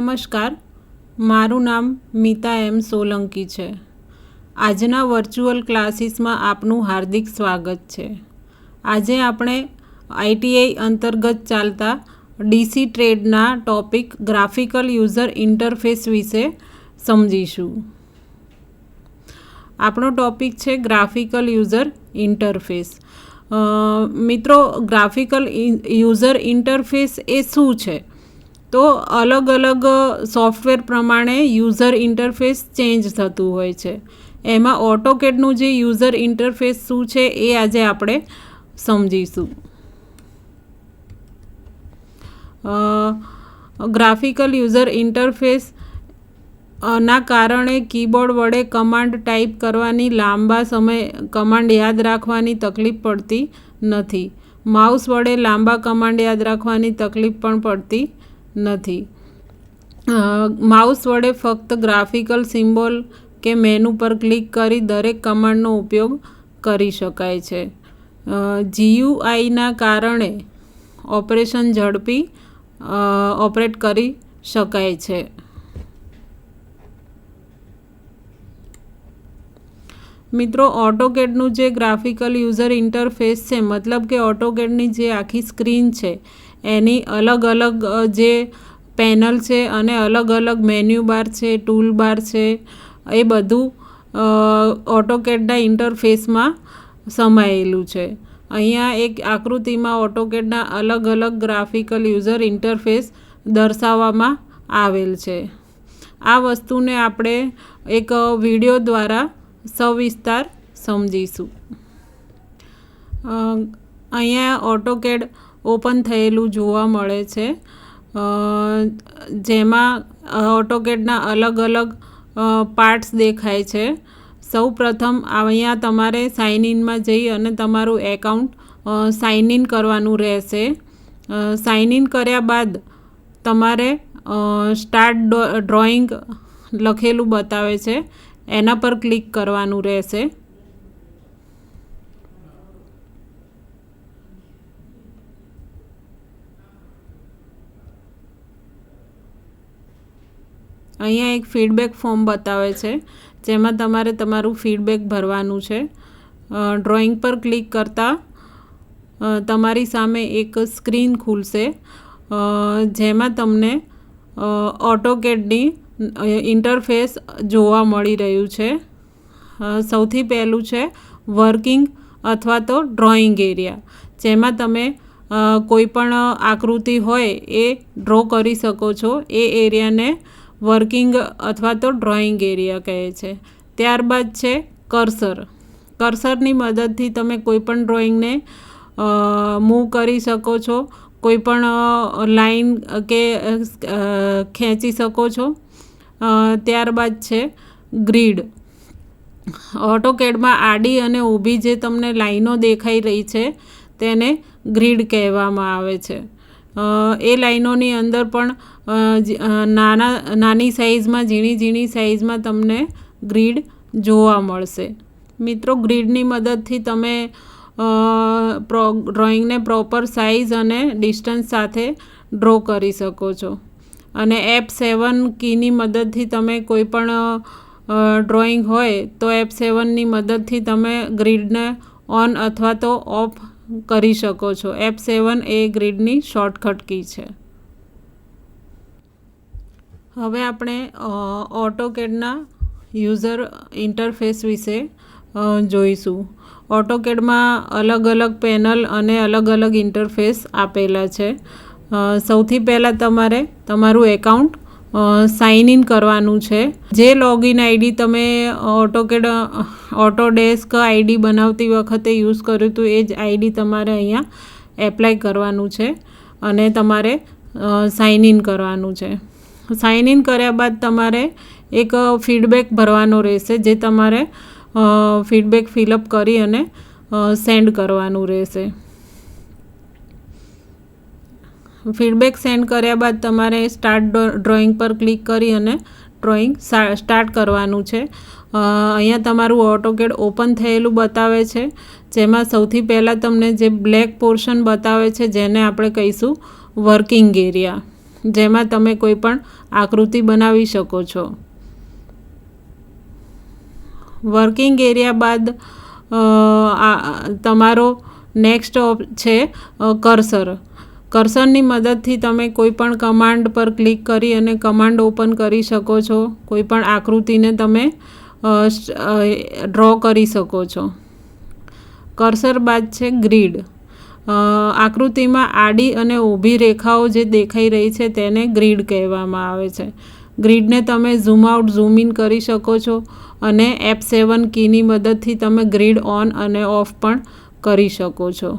નમસ્કાર, મારું નામ મીતા એમ સોલંકી છે। આજના વર્ચ્યુઅલ ક્લાસીસમાં આપનું હાર્દિક સ્વાગત છે। આજે આપણે આઈટીઆઈ અંતર્ગત ચાલતા ડીસી ટ્રેડના ટોપિક ગ્રાફિકલ યુઝર ઇન્ટરફેસ વિશે સમજીશું। આપણો ટોપિક છે ગ્રાફિકલ યુઝર ઇન્ટરફેસ। મિત્રો, ગ્રાફિકલ યુઝર ઇન્ટરફેસ એ શું છે? તો અલગ અલગ સોફ્ટવેર પ્રમાણે યુઝર ઇન્ટરફેસ ચેન્જ થતું હોય છે। એમાં ઓટોકેડનું જે યુઝર ઇન્ટરફેસ શું છે એ આજે આપણે સમજીશું। ગ્રાફિકલ યુઝર ઇન્ટરફેસ ના કારણે કીબોર્ડ વડે કમાન્ડ ટાઈપ કરવાની લાંબા સમય કમાન્ડ યાદ રાખવાની તકલીફ પડતી નથી। માઉસ વડે લાંબા કમાન્ડ યાદ રાખવાની તકલીફ પણ પડતી નથી। માઉસ વડે ફક્ત ગ્રાફિકલ સિમ્બોલ કે મેનુ પર ક્લિક કરી દરેક કમાન્ડનો ઉપયોગ કરી શકાય છે। જીયુઆઈના કારણે ઓપરેશન ઝડપી ઓપરેટ કરી શકાય છે। મિત્રો, ઓટોકેડનું જે ગ્રાફિકલ યુઝર ઇન્ટરફેસ છે, મતલબ કે ઓટોકેડની જે આખી સ્ક્રીન છે એની અલગ અલગ જે પેનલ છે અને અલગ અલગ મેન્યુ બાર છે, ટૂલ બાર છે, એ બધું ઓટોકેડના ઇન્ટરફેસમાં સમાયેલું છે। અહીંયા એક આકૃતિમાં ઓટોકેડના અલગ અલગ ગ્રાફિકલ યુઝર ઇન્ટરફેસ દર્શાવવામાં આવેલ છે। આ વસ્તુને આપણે એક વિડીયો દ્વારા સવિસ્તાર સમજીશું। અહીંયા ઓટોકેડ ઓપન થયેલું જોવા મળે છે, જેમાં ઓટોકેડના અલગ અલગ પાર્ટ્સ દેખાય છે। સૌ પ્રથમ અહીંયા તમારે સાઇન ઇનમાં જઈ અને તમારું એકાઉન્ટ સાઇન ઇન કરવાનું રહેશે। સાઇન ઇન કર્યા બાદ તમારે સ્ટાર્ટ ડ્રોઈંગ લખેલું બતાવે છે, એના પર ક્લિક કરવાનું રહેશે। અહીંયા એક ફીડબેક ફોર્મ બતાવે છે, જેમાં તમારે તમારું ફીડબેક ભરવાનું છે। ડ્રોઈંગ પર ક્લિક કરતાં તમારી સામે એક સ્ક્રીન ખુલશે, જેમાં તમને ઓટોકેડની ઇન્ટરફેસ જોવા મળી રહ્યું છે। સૌથી પહેલું છે વર્કિંગ અથવા તો ડ્રોઈંગ એરિયા, જેમાં તમે કોઈ પણ આકૃતિ હોય એ ડ્રો કરી શકો છો। એ એરિયાને વર્કિંગ અથવા તો ડ્રોઈંગ એરિયા કહે છે। ત્યારબાદ છે કર્સર। કર્સરની મદદથી તમે કોઈપણ ડ્રોઈંગને મૂવ કરી શકો છો, કોઈપણ લાઈન કે ખેંચી શકો છો। ત્યારબાદ છે ગ્રીડ। ઓટોકેડમાં આડી અને ઊભી જે તમને લાઈનો દેખાઈ રહી છે તેને ગ્રીડ કહેવામાં આવે છે। એ લાઈનોની અંદર પણ નાની સાઇઝમાં, ઝીણી ઝીણી સાઇઝમાં તમને ગ્રીડ જોવા મળશે। મિત્રો, ગ્રીડની મદદથી તમે ડ્રોઈંગને પ્રોપર સાઇઝ અને ડિસ્ટન્સ સાથે ડ્રો કરી શકો છો। અને F7 કીની મદદથી તમે કોઈ પણ ડ્રોઈંગ હોય તો F7ની મદદથી તમે ગ્રીડને ઓન અથવા તો ઓફ કરી શકો છો। F7 એ ગ્રીડની શોર્ટકટ કી છે। હવે આપણે ઓટોકેડના યુઝર ઇન્ટરફેસ વિશે જોઈશું। ઓટોકેડમાં અલગ અલગ પેનલ અને અલગ અલગ ઇન્ટરફેસ આપેલા છે। સૌથી પહેલાં તમારે તમારું એકાઉન્ટ સાઇન ઇન કરવાનું છે। જે લોગિન આઈડી તમે ઓટોડેસ્ક આઈડી બનાવતી વખતે યુઝ કર્યું હતું એ જ આઈડી તમારે અહીંયા એપ્લાય કરવાનું છે અને તમારે સાઇન ઇન કરવાનું છે। સાઇન ઇન કર્યા બાદ તમારે એક ફીડબેક ભરવાનો રહેશે, જે તમારે ફીડબેક ફિલઅપ કરી અને સેન્ડ કરવાનું રહેશે। ફીડબેક સેન્ડ કર્યા બાદ તમારે સ્ટાર્ટ ડ્રોઈંગ પર ક્લિક કરી અને ડ્રોઈંગ સ્ટાર્ટ કરવાનું છે। અહીંયા તમારું ઓટોકેડ ઓપન થયેલું બતાવે છે, જેમાં સૌથી પહેલાં તમને જે બ્લેક પોર્શન બતાવે છે જેને આપણે કહીશું વર્કિંગ એરિયા। જેમાં તમે કોઈ પણ આકૃતિ બનાવી શકો છો. વર્કિંગ એરિયા બાદ તમારો નેક્સ્ટ છે કર્સર. કર્સરની મદદથી તમે કોઈ પણ કમાન્ડ પર ક્લિક કરી અને કમાન્ડ ઓપન કરી શકો છો. કોઈ પણ આકૃતિને તમે ડ્રો કરી શકો છો. કર્સર બાદ છે ગ્રીડ. આકૃતિમાં આડી અને ઊભી રેખાઓ જે દેખાઈ રહી છે તેને ગ્રીડ કહેવામાં આવે છે. ગ્રીડને તમે ઝૂમ આઉટ ઝૂમ ઇન કરી શકો છો અને F7 કીની મદદથી તમે ગ્રીડ ઓન અને ઓફ પણ કરી શકો છો.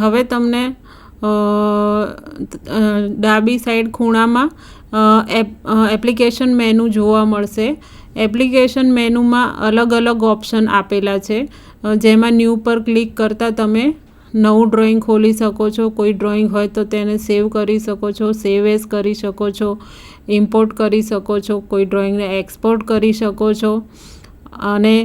હવે તમને ડાબી સાઈડ ખૂણામાં એપ્લિકેશન મેનુ જોવા મળશે. એપ્લિકેશન મેનુમાં અલગ અલગ ઓપ્શન આપેલા છે, જેમાં ન્યૂ પર ક્લિક કરતાં તમે નવું ડ્રોઈંગ ખોલી શકો છો. કોઈ ડ્રોઈંગ હોય તો તેને સેવ કરી શકો છો, સેવ એઝ કરી શકો છો, ઇમ્પોર્ટ કરી શકો છો, કોઈ ડ્રોઈંગને એક્સપોર્ટ કરી શકો છો અને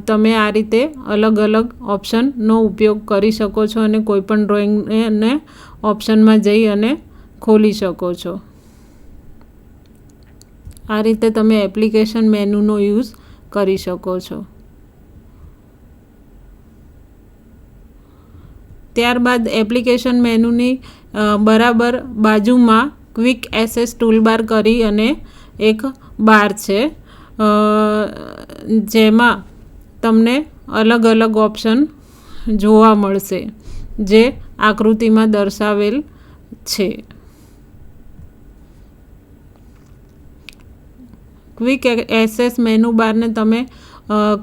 તમે આ રીતે અલગ અલગ ઓપ્શનનો ઉપયોગ કરી શકો છો અને કોઈપણ ડ્રોઈંગને ઓપ્શનમાં જઈ અને ખોલી શકો છો. આ રીતે તમે એપ્લિકેશન મેનુનો યુઝ કરી શકો છો. ત્યારબાદ એપ્લિકેશન મેનુની બરાબર બાજુમાં ક્વિક એસેસ ટૂલબાર કરી અને એક બાર છે, જેમાં તમને અલગ અલગ ઓપ્શન જોવા મળશે જે આકૃતિમાં દર્શાવેલ છે. ક્વિક એસેસ મેનુ બારને તમે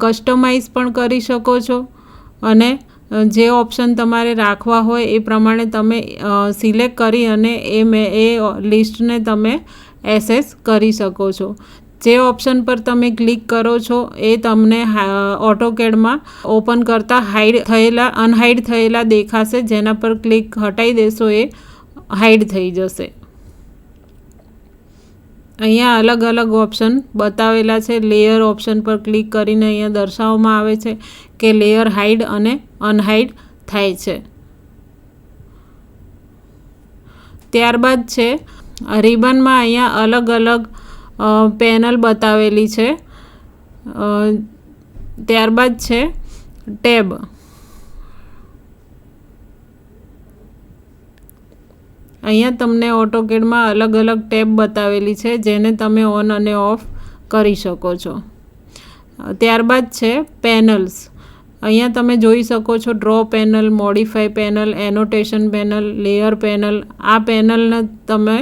કસ્ટમાઇઝ પણ કરી શકો છો અને જે ઓપ્શન તમારે રાખવા હોય એ પ્રમાણે તમે સિલેક્ટ કરી અને એ લિસ્ટને તમે એસેસ કરી શકો છો. જે ઓપ્શન પર તમે ક્લિક કરો છો એ તમને ઓટોકેડમાં ઓપન કરતાં અનહાઇડ થયેલા દેખાશે. જેના પર ક્લિક હટાવી દેશો એ હાઇડ થઈ જશે. અહીંયા અલગ અલગ ઓપ્શન બતાવેલા છે. લેયર ઓપ્શન પર ક્લિક કરીને અહીંયા દર્શાવવામાં આવે છે કે લેયર હાઇડ અને અનહાઇડ થાય છે. ત્યારબાદ છે રિબનમાં અહીંયા અલગ અલગ પેનલ બતાવેલી છે. ત્યારબાદ છે ટેબ. અહીંયા તમને ઓટોકેડમાં અલગ અલગ ટેબ બતાવેલી છે જેને તમે ઓન અને ઓફ કરી શકો છો. ત્યારબાદ છે પેનલ્સ. અહીંયા તમે જોઈ શકો છો draw panel, modify panel, annotation panel, layer panel. આ પેનલને તમે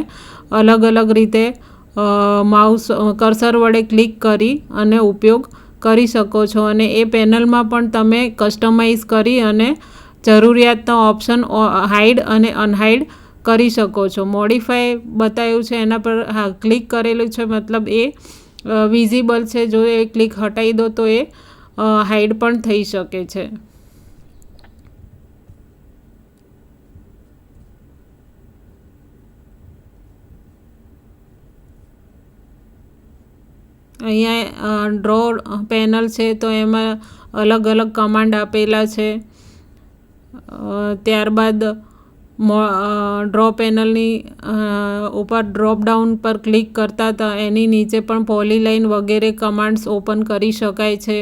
અલગ અલગ રીતે માઉસ કર્સર વડે ક્લિક કરી અને ઉપયોગ કરી શકો છો અને એ પેનલમાં પણ તમે કસ્ટમાઇઝ કરી અને જરૂરિયાતના ઓપ્શન હાઇડ અને અનહાઇડ કરી શકો છો. મોડિફાઈ બતાવ્યું છે એના પર ક્લિક કરેલું છે, મતલબ એ વિઝિબલ છે. જો એ ક્લિક હટાવી દો તો એ હાઇડ પણ થઈ શકે છે. અહીંયા ડ્રો પેનલ છે તો એમાં અલગ અલગ કમાન્ડ આપેલા છે. ત્યારબાદ ડ્રો પેનલની ઉપર ડ્રોપ ડાઉન પર ક્લિક કરતાં એની નીચે પણ પોલીલાઇન વગેરે કમાન્ડ્સ ઓપન કરી શકાય છે.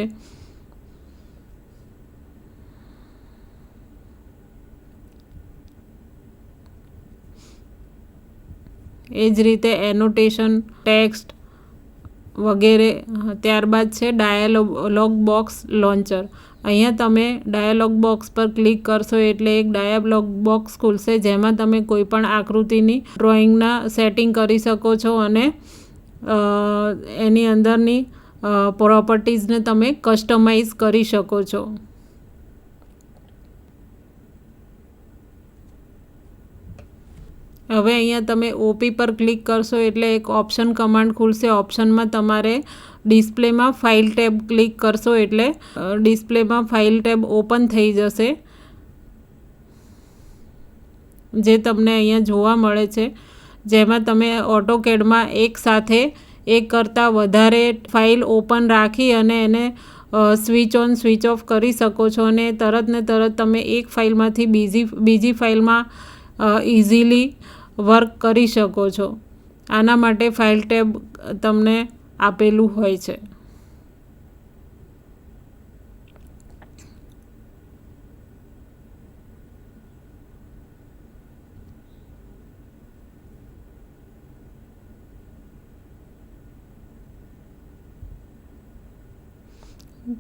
એ જ રીતે એનોટેશન, ટેક્સ્ટ વગેરે. ત્યારબાદ છે ડાયલોગ બોક્સ લોન્ચર. અહીંયા તમે ડાયલોગ બોક્સ પર ક્લિક કરશો એટલે એક ડાયલોગ બોક્સ ખુલશે જેમાં તમે કોઈપણ આકૃતિની ડ્રોઈંગના સેટિંગ કરી શકો છો અને એની અંદરની પ્રોપર્ટીઝને તમે કસ્ટમાઇઝ કરી શકો છો. હવે અહીંયા તમે ઓપી પર ક્લિક કરશો એટલે એક ઓપ્શન કમાન્ડ ખુલશે. ઓપ્શનમાં તમારે ડિસ્પ્લેમાં ફાઇલ ટેબ ક્લિક કરશો એટલે ડિસ્પ્લેમાં ફાઇલ ટેબ ઓપન થઈ જશે, જે તમને અહીંયા જોવા મળે છે. જેમાં તમે ઓટોકેડમાં એક સાથે એક કરતાં વધારે ફાઇલ ઓપન રાખી અને એને સ્વિચ ઓન સ્વિચ ઓફ કરી શકો છો અને તરત ને તરત તમે એક ફાઇલમાંથી બીજી ફાઇલમાં ઇઝીલી વર્ક કરી શકો છો. આના માટે ફાઇલ ટેબ તમને આપેલું હોય છે.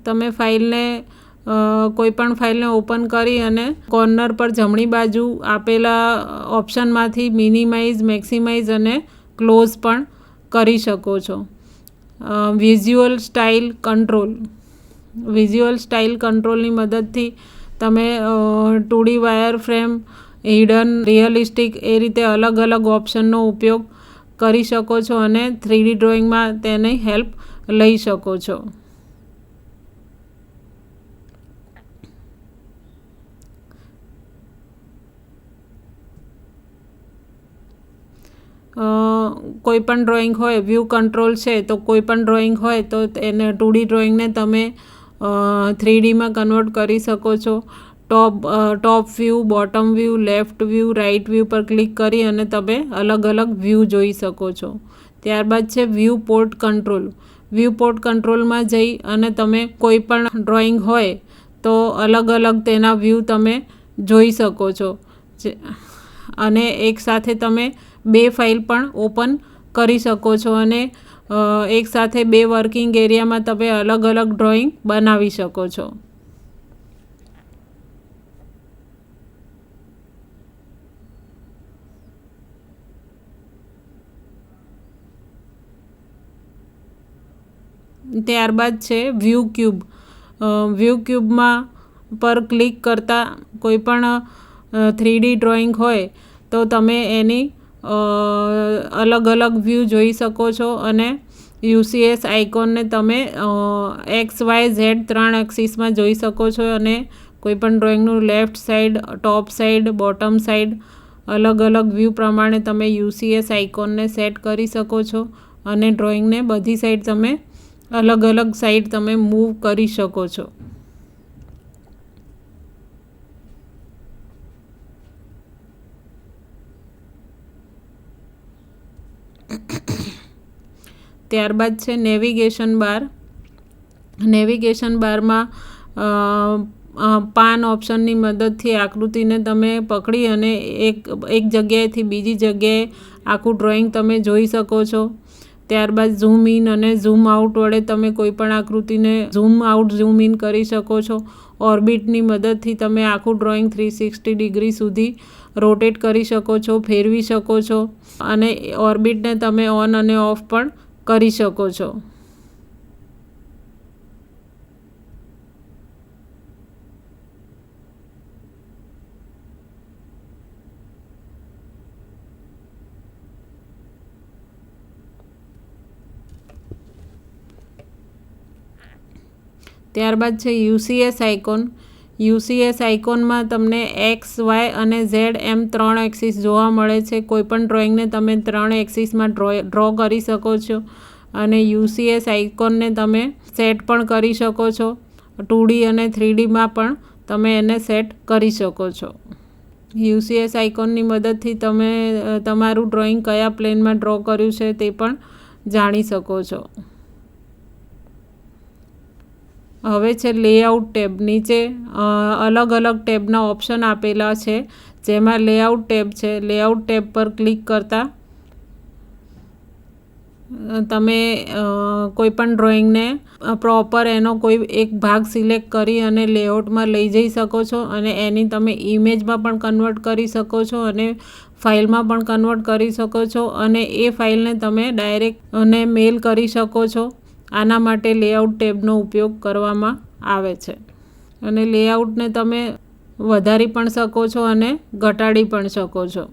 તમે કોઈ પણ ફાઇલને ઓપન કરી અને કોર્નર પર જમણી બાજુ આપેલા ઓપ્શનમાંથી મિનિમાઇઝ, મેક્સિમાઇઝ અને ક્લોઝ પણ કરી શકો છો. વિઝ્યુઅલ સ્ટાઇલ કંટ્રોલની મદદથી તમે 2D wire frame, hidden, realistic એ રીતે અલગ અલગ ઓપ્શનનો ઉપયોગ કરી શકો છો અને 3D ડ્રોઈંગમાં તેની હેલ્પ લઈ શકો છો. કોઈ પણ ડ્રોઈંગ હોય, વ્યૂ કંટ્રોલ છે, તો કોઈ પણ ડ્રોઈંગ હોય તો એને 2D ડ્રોઈંગને તમે 3Dમાં કન્વર્ટ કરી શકો છો. Top view, bottom view, left view, right view પર ક્લિક કરી અને તમે અલગ અલગ વ્યૂ જોઈ શકો છો. ત્યારબાદ છે વ્યૂ પોર્ટ કંટ્રોલમાં જઈ અને તમે કોઈ પણ ડ્રોઈંગ હોય તો અલગ અલગ તેના વ્યૂ તમે જોઈ શકો છો અને એકસાથે તમે 2 ફાઇલ પણ ઓપન કરી શકો છો અને એકસાથે 2 વર્કિંગ એરિયામાં તમે અલગ અલગ ડ્રોઈંગ બનાવી શકો છો. ત્યારબાદ છે વ્યૂ ક્યુબમાં પર ક્લિક કરતાં કોઈ પણ 3D ડ્રોઈંગ હોય તો તમે એની અલગ અલગ વ્યૂ જોઈ શકો છો અને UCS આઇકોનને તમે XYZ 3 એક્સિસમાં જોઈ શકો છો અને કોઈપણ ડ્રોઈંગનું left side, top side, bottom side અલગ અલગ વ્યૂ પ્રમાણે તમે UCS આઇકોનને સેટ કરી શકો છો અને ડ્રોઈંગને બધી સાઈડ તમે અલગ અલગ સાઈડ તમે મૂવ કરી શકો છો. ત્યારબાદ છે નેવિગેશન બારમાં પાન ઓપ્શનની મદદથી આકૃતિને તમે પકડી અને એક જગ્યાએથી બીજી જગ્યાએ આખું ડ્રોઈંગ તમે જોઈ શકો છો. ત્યારબાદ ઝૂમ ઇન અને ઝૂમ આઉટ વડે તમે કોઈપણ આકૃતિને ઝૂમ આઉટ, ઝૂમ ઇન કરી શકો છો. ઓર્બિટની મદદથી તમે આખું ડ્રોઈંગ 360 ડિગ્રી સુધી રોટેટ કરી શકો છો, ફેરવી શકો છો અને ઓર્બિટને તમે ઓન અને ઓફ પણ કરી શકો છો. ત્યારબાદ છે UCS આઇકોનમાં તમને X, Y અને Z એમ 3 એક્સિસ જોવા મળે છે. કોઈપણ ડ્રોઈંગને તમે 3 એક્સિસમાં ડ્રો કરી શકો છો અને UCS આઇકોનને તમે સેટ પણ કરી શકો છો. 2D અને 3Dમાં પણ તમે એને સેટ કરી શકો છો. UCS આઇકોનની મદદથી તમે તમારું ડ્રોઈંગ કયા પ્લેનમાં ડ્રો કર્યું છે તે પણ જાણી શકો છો. હવે છે લેઆઉટ ટેબ. નીચે અલગ અલગ ટેબના ઓપ્શન આપેલા છે જેમાં લેઆઉટ ટેબ છે. લેઆઉટ ટેબ પર ક્લિક કરતાં તમે કોઈપણ ડ્રોઈંગને પ્રોપર એનો કોઈ એક ભાગ સિલેક્ટ કરી અને લેઆઉટમાં લઈ જઈ શકો છો અને એની તમે ઇમેજમાં પણ કન્વર્ટ કરી શકો છો અને ફાઇલમાં પણ કન્વર્ટ કરી શકો છો અને એ ફાઇલને તમે ડાયરેક્ટ અને મેલ કરી શકો છો. આના માટે લેઆઉટ ટેબનો ઉપયોગ કરવામાં આવે છે અને લેઆઉટને તમે વધારી પણ શકો છો અને ઘટાડી પણ શકો છો.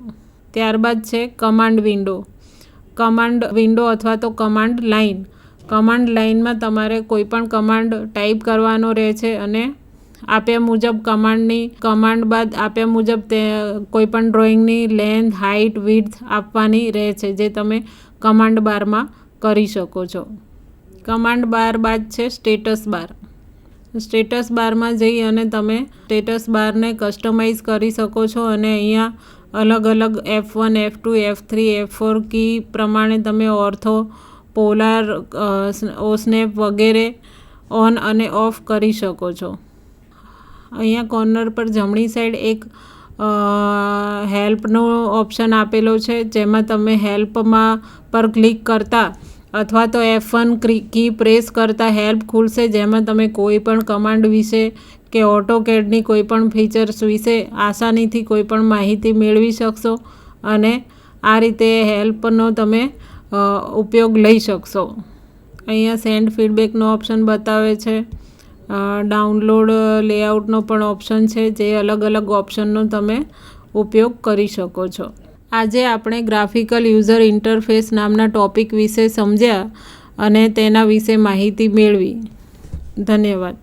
ત્યારબાદ છે કમાન્ડ વિન્ડો અથવા તો કમાન્ડ લાઇનમાં તમારે કોઈ પણ કમાન્ડ ટાઈપ કરવાનો રહે છે અને આપ્યા મુજબ કમાન્ડ બાદ આપ્યા મુજબ તે કોઈપણ ડ્રોઈંગની લેન્થ, હાઇટ, વિડ્થ આપવાની રહે છે જે તમે કમાન્ડ બારમાં કરી શકો છો. કમાન્ડ બાર બાદ છે સ્ટેટસ બાર. સ્ટેટસ બારમાં જઈ અને તમે સ્ટેટસ બારને કસ્ટમાઇઝ કરી શકો છો અને અહીંયા અલગ અલગ F1 F2 F3 F4 કી પ્રમાણે તમે ઓર્થો, પોલાર, ઓસ્નેપ વગેરે ઓન અને ઓફ કરી શકો છો. અહીંયા કોર્નર પર જમણી સાઈડ એક હેલ્પનો ઓપ્શન આપેલો છે, જેમાં તમે હેલ્પમાં પર ક્લિક કરતા અથવા તો F1 કી પ્રેસ કરતાં હેલ્પ ખુલશે, જેમાં તમે કોઈ પણ કમાન્ડ વિશે કે ઓટોકેડની કોઈ પણ ફીચર્સ વિશે આસાનીથી કોઈ પણ માહિતી મેળવી શકશો અને આ રીતે હેલ્પનો તમે ઉપયોગ લઈ શકશો. અહીંયા સેન્ડ ફીડબેકનો ઓપ્શન બતાવે છે. ડાઉનલોડ લેઆઉટનો પણ ઓપ્શન છે, જે અલગ અલગ ઓપ્શનનો તમે ઉપયોગ કરી શકો છો. આજે આપણે ગ્રાફિકલ યુઝર ઇન્ટરફેસ નામના ટૉપિક વિશે સમજ્યા અને તેના વિશે માહિતી મેળવી. ધન્યવાદ.